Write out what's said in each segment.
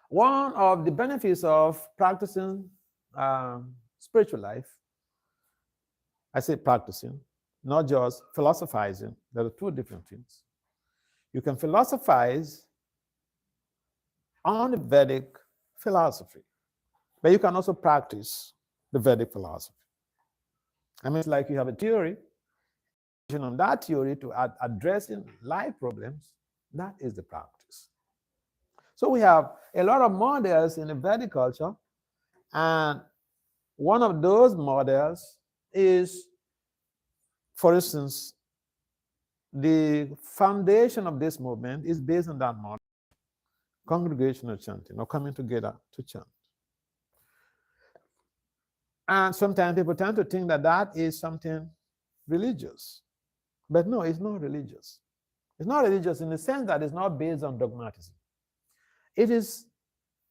One of the benefits of practicing spiritual life, I say practicing, not just philosophizing. There are two different things. You can philosophize on the Vedic philosophy, but you can also practice the Vedic philosophy. I mean, it's like you have a theory, and on that theory to addressing life problems, that is the practice. So we have a lot of models in the Vedic culture, and one of those models is, for instance, the foundation of this movement is based on that model, congregational chanting, or coming together to chant. And sometimes people tend to think that that is something religious. But no, it's not religious. It's not religious in the sense that it's not based on dogmatism. It is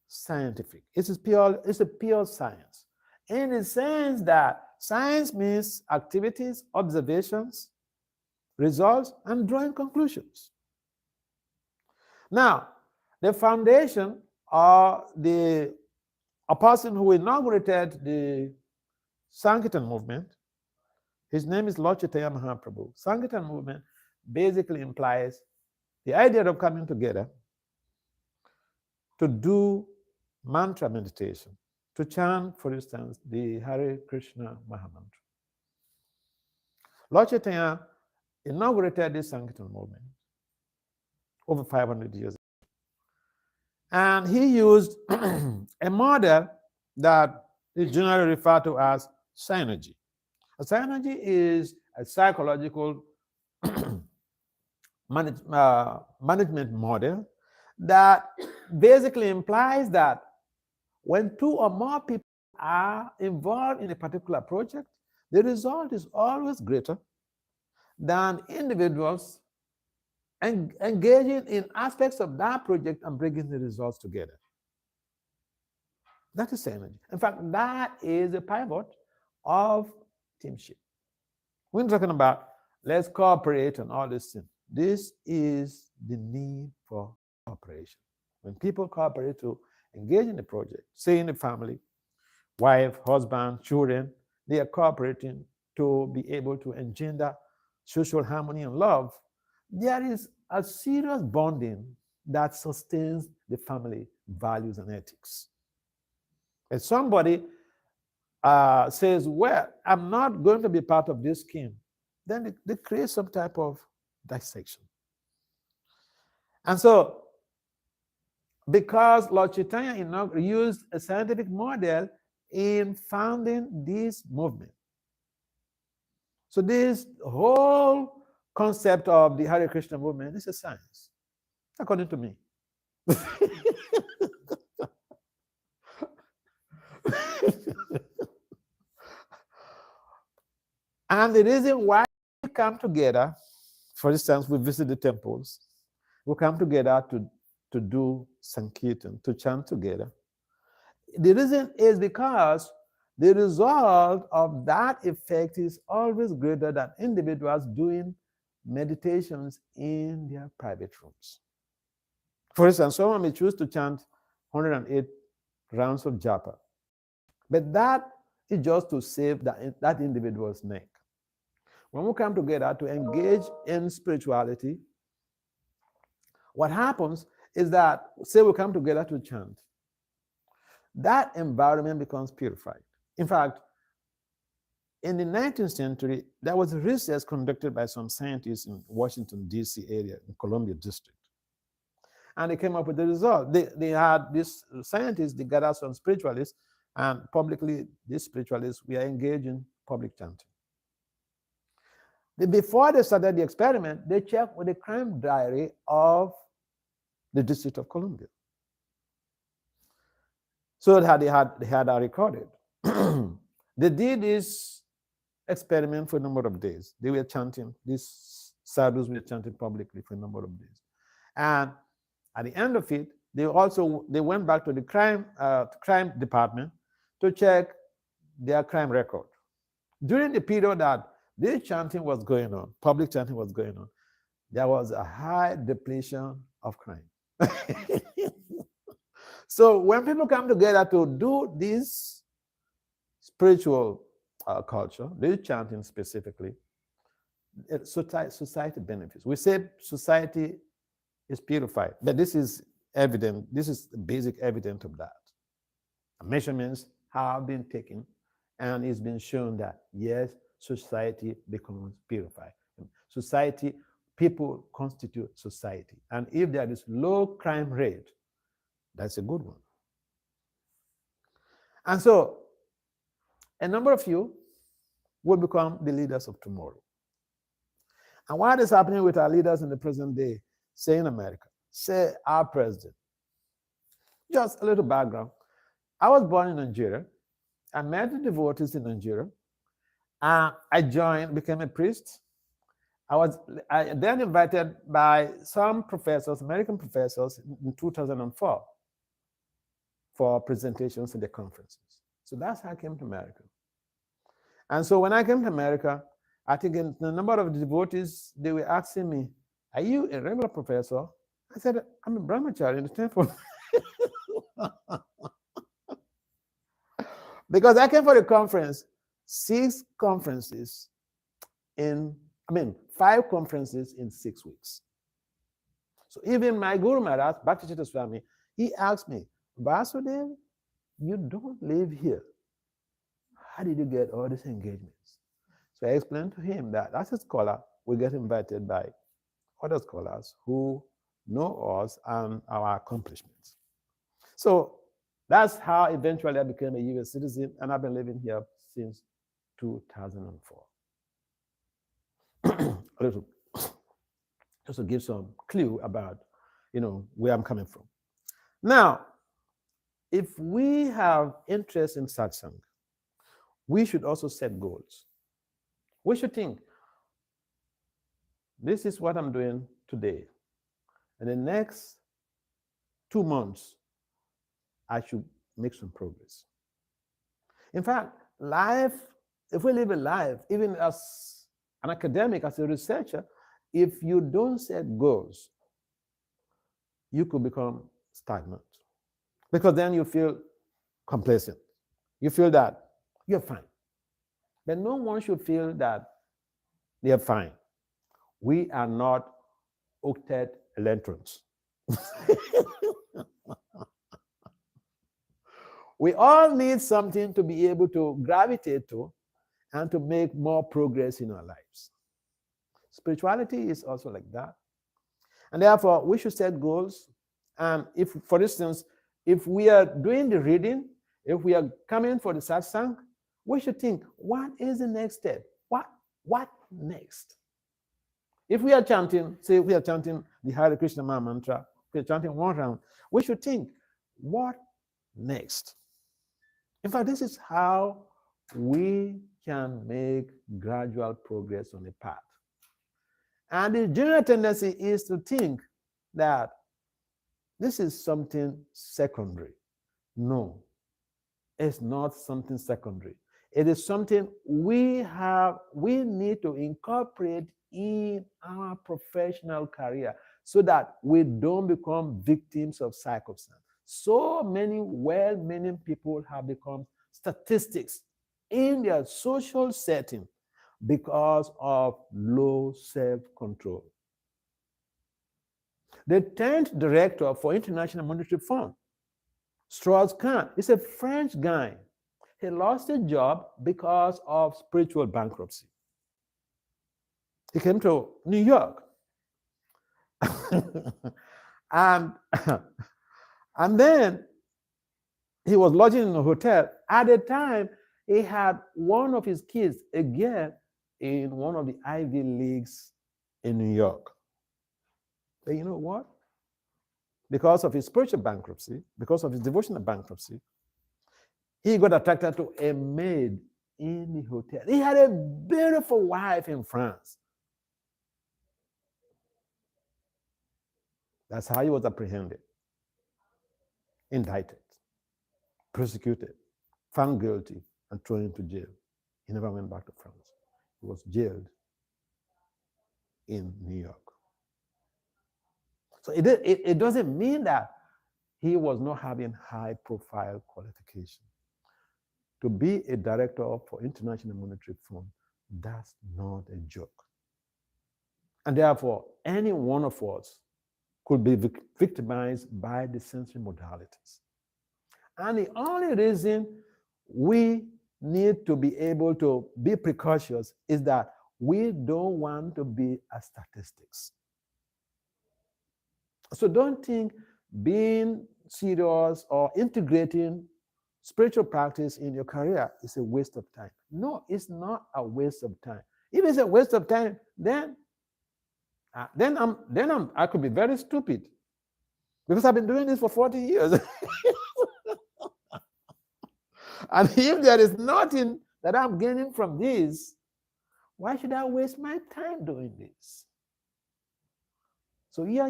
scientific. It's a pure science. In the sense that science means activities, observations, results, and drawing conclusions. Now, the foundation or a person who inaugurated the Sankirtan movement, his name is Lord Chaitanya Mahaprabhu. Sankirtan movement basically implies the idea of coming together to do mantra meditation, to chant, for instance, the Hare Krishna Mahamantra. Lord Chaitanya inaugurated this Sankirtan movement over 500 years ago. And he used a model that is generally referred to as synergy. A synergy is a psychological management model that basically implies that when two or more people are involved in a particular project, the result is always greater than individuals engaging in aspects of that project and bringing the results together. That is synergy. In fact, that is the pivot of teamship. We're talking about let's cooperate and all this thing. This is the need for cooperation. When people cooperate to engage in the project, say in the family, wife, husband, children, they are cooperating to be able to engender social harmony and love. There is a serious bonding that sustains the family values and ethics. If somebody says, well, I'm not going to be part of this scheme, then they create some type of dissection. And so, because Lord Chaitanya used a scientific model in founding this movement. So this whole concept of the Hare Krishna movement is a science, according to me. And the reason why we come together, for instance, we visit the temples, we come together to do Sankirtan, to chant together. The reason is because the result of that effect is always greater than individuals doing meditations in their private rooms. For instance, someone may choose to chant 108 rounds of japa, but that is just to save that individual's neck. When we come together to engage in spirituality, what happens is that, say we come together to chant, that environment becomes purified. In fact, in the 19th century, there was a research conducted by some scientists in Washington, D.C. area, in Columbia District. And they came up with the result. They had these scientists, they gathered some spiritualists, and publicly, these spiritualists were engaged in public chanting. Before they started the experiment, they checked with the crime diary of the District of Columbia. So that they had that recorded. They did this experiment for a number of days. They were chanting, these sadhus were chanting publicly for a number of days. And at the end of it, they went back to the crime department to check their crime record. During the period that this chanting was going on, public chanting was going on, there was a high depletion of crime. So when people come together to do this spiritual culture, this chanting specifically, society benefits. We said society is purified, but this is evident. This is the basic evidence of that. Measurements have been taken, and it's been shown that yes, society becomes purified. Society, people constitute society, and if there is low crime rate, that's a good one. And so, a number of you will become the leaders of tomorrow. And what is happening with our leaders in the present day, say in America, say our president? Just a little background. I was born in Nigeria. I met the devotees in Nigeria. I joined, became a priest. I was then invited by some professors, American professors, in 2004 for presentations in the conferences. So that's how I came to America. And so when I came to America, I think in the number of devotees, they were asking me, "Are you a regular professor?" I said, "I'm a brahmachari in the temple." Because I came for the conference, 5 conferences in 6 weeks. So even my Guru Maharaj, Bhakti Swami, he asked me, "Vasudeva, you don't live here. How did you get all these engagements?" So I explained to him that as a scholar, we get invited by other scholars who know us and our accomplishments. So that's how eventually I became a U.S. citizen, and I've been living here since 2004. Just to give some clue about, where I'm coming from. Now, if we have interest in satsang, we should also set goals. We should think, this is what I'm doing today. In the next 2 months, I should make some progress. In fact, life, if we live a life, even as an academic, as a researcher, if you don't set goals, you could become stagnant. Because then you feel complacent. You feel that you're fine. But no one should feel that they're fine. We are not octet electrons. We all need something to be able to gravitate to and to make more progress in our lives. Spirituality is also like that. And therefore, we should set goals. And if, for instance, if we are doing the reading, if we are coming for the satsang, we should think, what is the next step? What next? If we are chanting, say we are chanting the Hare Krishna mantra, we are chanting one round, we should think, what next? In fact, this is how we can make gradual progress on the path. And the general tendency is to think that this is something secondary. No, it's not something secondary. It is something we need to incorporate in our professional career so that we don't become victims of circumstance. So many well-meaning people have become statistics in their social setting because of low self-control. The 10th director for International Monetary Fund, Strauss-Kahn, is a French guy. He lost his job because of spiritual bankruptcy. He came to New York. and then he was lodging in a hotel. At the time, he had one of his kids, again, in one of the Ivy Leagues in New York. But you know what? Because of his spiritual bankruptcy, because of his devotional bankruptcy, he got attracted to a maid in the hotel. He had a beautiful wife in France. That's how he was apprehended, indicted, prosecuted, found guilty, and thrown into jail. He never went back to France. He was jailed in New York. So it doesn't mean that he was not having high profile qualification. To be a director for International Monetary Fund, that's not a joke. And therefore, any one of us could be victimized by the sensory modalities. And the only reason we need to be able to be precautious is that we don't want to be a statistics. So don't think being serious or integrating spiritual practice in your career is a waste of time. No, it's not a waste of time. If it's a waste of time, then I could be very stupid, because I've been doing this for 40 years. And if there is nothing that I'm gaining from this, why should I waste my time doing this? So you're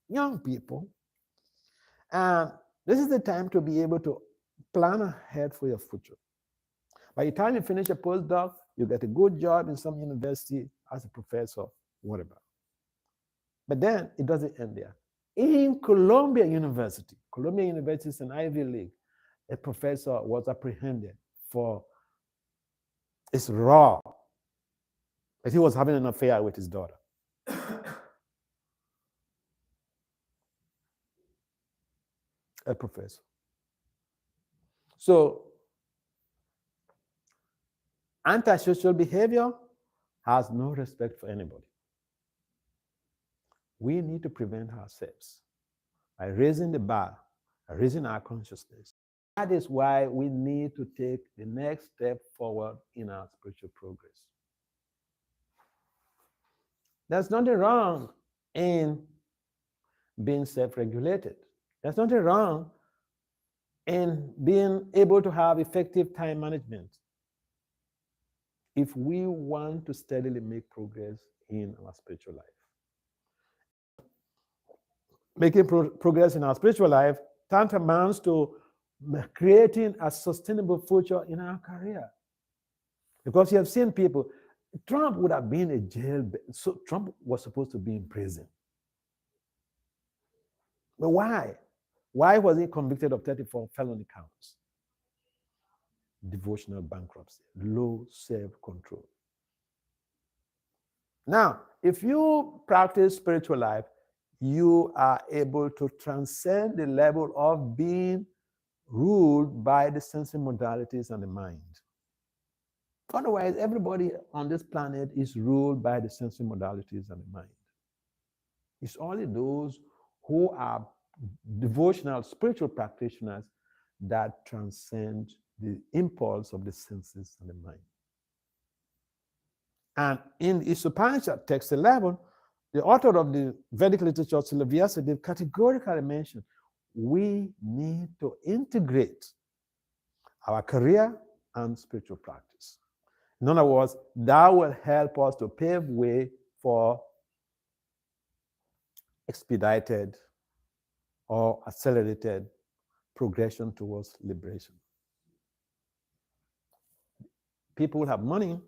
young people, and this is the time to be able to plan ahead for your future. By the time you finish a postdoc, you get a good job in some university as a professor, whatever. But then it doesn't end there. In Columbia University is an Ivy League, a professor was apprehended for, it's raw, but he was having an affair with his daughter. A professor. So antisocial behavior has no respect for anybody. We need to prevent ourselves by raising the bar, by raising our consciousness. That is why we need to take the next step forward in our spiritual progress. There's nothing wrong in being self-regulated. There's nothing wrong in being able to have effective time management if we want to steadily make progress in our spiritual life. Making progress in our spiritual life tantamounts to creating a sustainable future in our career. Because you have seen people, Trump would have been in jail, so Trump was supposed to be in prison. But why? Why was he convicted of 34 felony counts? Devotional bankruptcy, low self-control. Now, if you practice spiritual life, you are able to transcend the level of being ruled by the sensory modalities and the mind. Otherwise, everybody on this planet is ruled by the sensory modalities and the mind. It's only those who are devotional spiritual practitioners that transcend the impulse of the senses and the mind. And in Upanishad text 11, the author of the Vedic literature, Srila Vyasadeva, categorically mentioned we need to integrate our career and spiritual practice. In other words, that will help us to pave way for expedited or accelerated progression towards liberation. People have money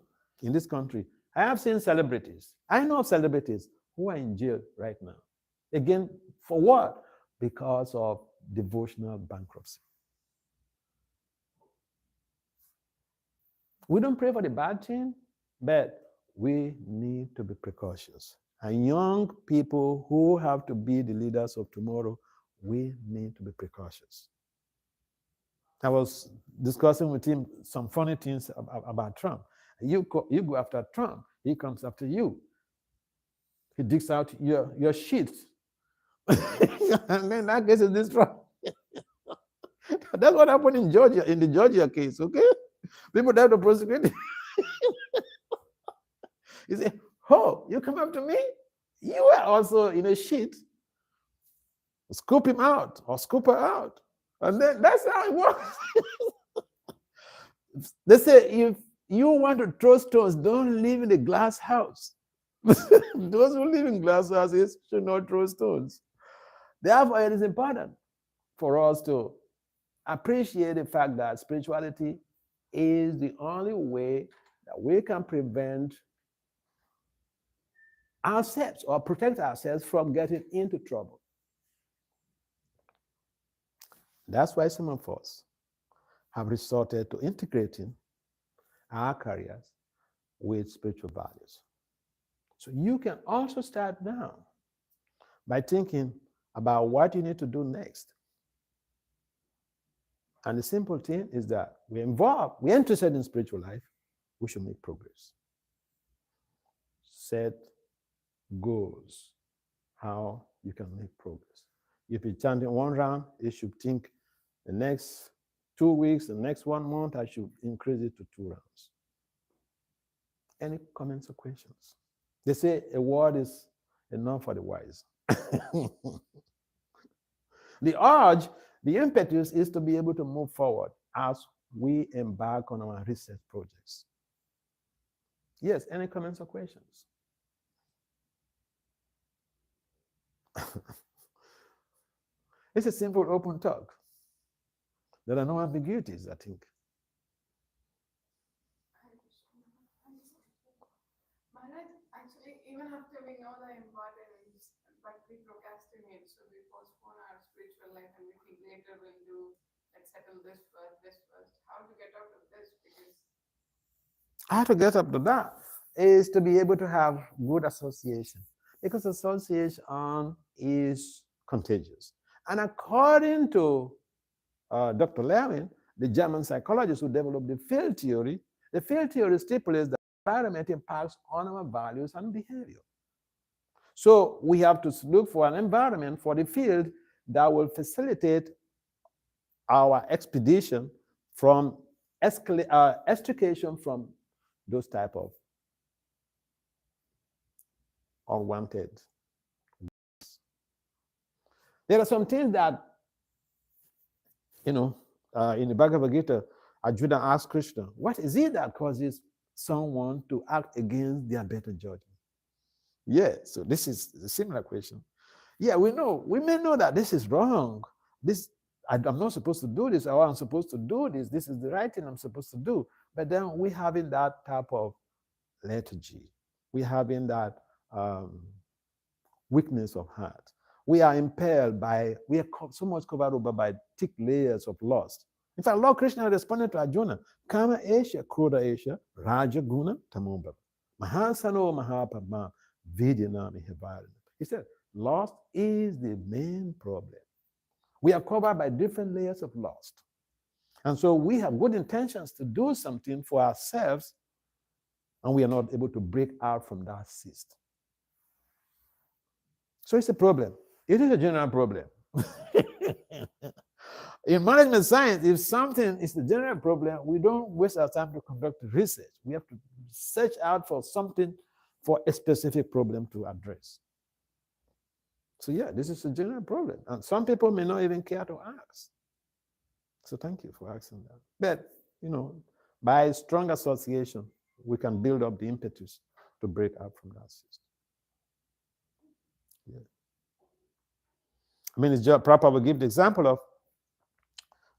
in this country. I have seen celebrities. I know celebrities who are in jail right now. Again, for what? Because of devotional bankruptcy. We don't pray for the bad thing, but we need to be precautious. And young people who have to be the leaders of tomorrow, we need to be precautious. I was discussing with him some funny things about Trump. You go after Trump, he comes after you. He digs out your sheets. And then that gets in this trouble. That's what happened in Georgia, in the Georgia case, okay? People died to prosecute. He said, oh, you come after me? You were also in a sheet. Scoop him out or scoop her out. And then that's how it works. They say if you want to throw stones, don't live in a glass house. Those who live in glass houses should not throw stones. Therefore, it is important for us to appreciate the fact that spirituality is the only way that we can prevent ourselves or protect ourselves from getting into trouble. That's why some of us have resorted to integrating our careers with spiritual values. So you can also start now by thinking about what you need to do next. And the simple thing is that we're interested in spiritual life, we should make progress. Set goals, how you can make progress. If you're chanting one round, you should think the next 2 weeks, the next 1 month, I should increase it to 2 rounds. Any comments or questions? They say a word is enough for the wise. The urge, the impetus is to be able to move forward as we embark on our research projects. Yes, any comments or questions? It's a simple open talk. There are no ambiguities, I think. Actually, even after we know the importance, but we procrastinate, so we postpone our spiritual life and we think later we'll do, let's settle this first. How to get out of this? Because How to get up to that is to be able to have good association, because association is contagious. And according to Dr. Lewin, the German psychologist who developed the field theory stipulates that environment impacts on our values and behavior. So we have to look for an environment for the field that will facilitate our expedition from extrication from those type of unwanted. There are some things that, in the Bhagavad Gita, Arjuna asked Krishna, what is it that causes someone to act against their better judgment? Yeah, so this is a similar question. Yeah, we may know that this is wrong. I'm not supposed to do this, or I'm supposed to do this. This is the right thing I'm supposed to do. But then we having that type of lethargy. We having that weakness of heart. We are impelled by, we are so much covered over by thick layers of lust. In fact, Lord Krishna responded to Arjuna, Kama Esha, Kruda Esha, Raja Guna, Tamobha, Mahasano Mahapama, Vidyana Mihavarana. He said, lust is the main problem. We are covered by different layers of lust. And so we have good intentions to do something for ourselves, and we are not able to break out from that cyst. So it's a problem. It is a general problem. In management science, if something is the general problem, we don't waste our time to conduct research. We have to search out for something, for a specific problem to address. So yeah, this is a general problem. And some people may not even care to ask. So thank you for asking that. But, by strong association, we can build up the impetus to break out from that system. Yeah. I mean, it's just proper. We give the example of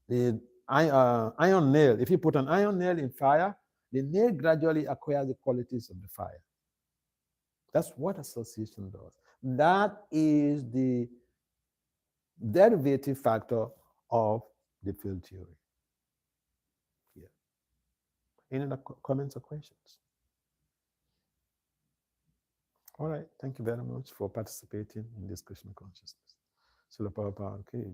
the iron nail. If you put an iron nail in fire, the nail gradually acquires the qualities of the fire. That's what association does. That is the derivative factor of the field theory. Yeah. Any other comments or questions? All right. Thank you very much for participating in this Krishna consciousness. Srila Prabhupada, okay.